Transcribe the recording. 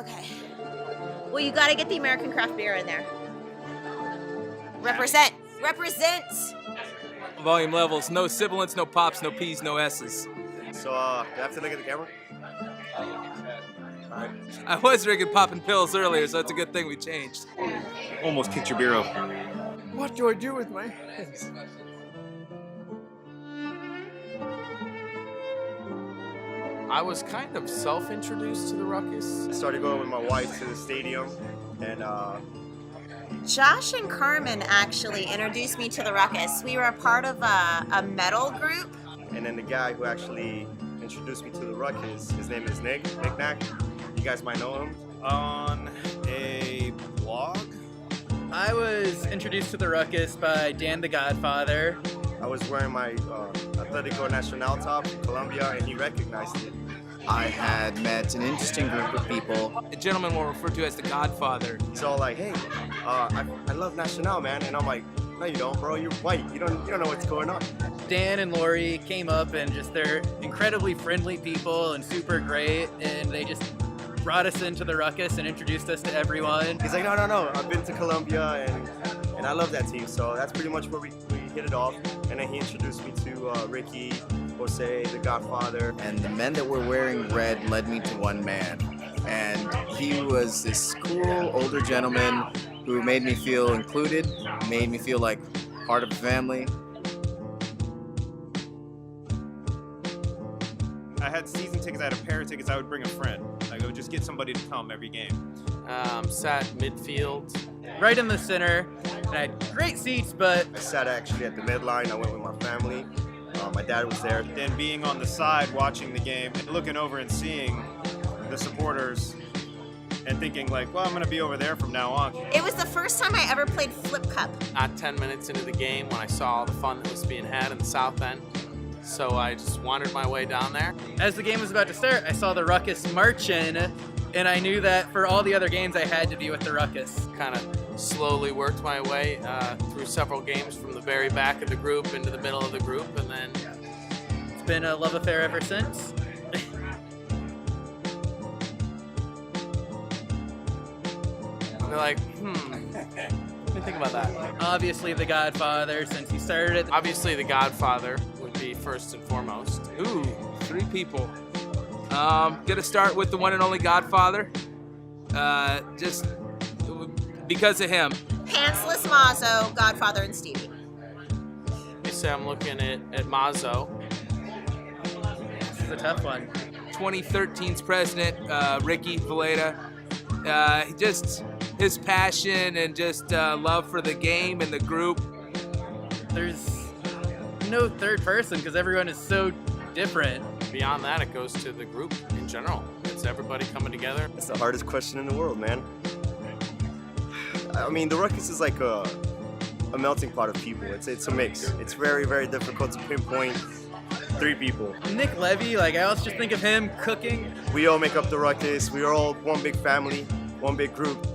Okay. Well, you got to get the American craft beer in there. Represent. Volume levels, no sibilants, no pops, no P's, no S's. So, do I have to look at the camera? I was drinking popping pills earlier, so it's a good thing we changed. Almost kicked your beer over. What do I do with my hands? I was kind of self-introduced to the Ruckus. I started going with my wife to the stadium, and Josh and Carmen actually introduced me to the Ruckus. We were a part of a metal group. and then the guy who actually introduced me to the Ruckus, his name is Nick Knack. You guys might know him. On a blog? I was introduced to the Ruckus by Dan the Godfather. I was wearing my Atletico Nacional top from Colombia, and he recognized it. I had met an interesting group of people. A gentleman we'll refer to as the Godfather. He's all like, "Hey, I love Nacional, man," and I'm like, "No, you don't, bro. You're white. You don't know what's going on." Dan and Lori came up and just they're incredibly friendly people and super great, and they just brought us into the Ruckus and introduced us to everyone. He's like, no. I've been to Colombia, and I love that team. So that's pretty much where we hit it off. And then he introduced me to Ricky, Jose, the Godfather. And the men that were wearing red led me to one man. And he was this cool older gentleman who made me feel included, made me feel like part of the family. I had season tickets, I had a pair of tickets, I would bring a friend. I would just get somebody to come every game. Sat midfield. Right in the center, and I had great seats, but I sat actually at the midline. I went with my family. My dad was there. Then being on the side watching the game and looking over and seeing the supporters and thinking like, well, I'm going to be over there from now on. It was the first time I ever played Flip Cup. Not 10 minutes into the game when I saw all the fun that was being had in the South End. So I just wandered my way down there. as the game was about to start, I saw the Ruckus marching, and I knew that for all the other games I had to be with the Ruckus. Kind of slowly worked my way through several games from the very back of the group into the middle of the group, and then It's been a love affair ever since. they're like, let me think about that. Obviously the Godfather, since he started it. Obviously, the Godfather would be first and foremost. Ooh, 3 people. Gonna start with the one and only Godfather. Just because of him. Pantsless Mazzo, Godfather, and Stevie. You say I'm looking at Mazzo. This is a tough one. 2013's president, Ricky Valletta. Just his passion and just love for the game and the group. There's no third person because everyone is so different. Beyond that, it goes to the group in general. It's everybody coming together. It's the hardest question in the world, man. I mean, the Ruckus is like a melting pot of people. It's a mix. It's very, very difficult to pinpoint 3 people. Nick Levy, like I always just think of him cooking. We all make up the Ruckus. We are all one big family, one big group.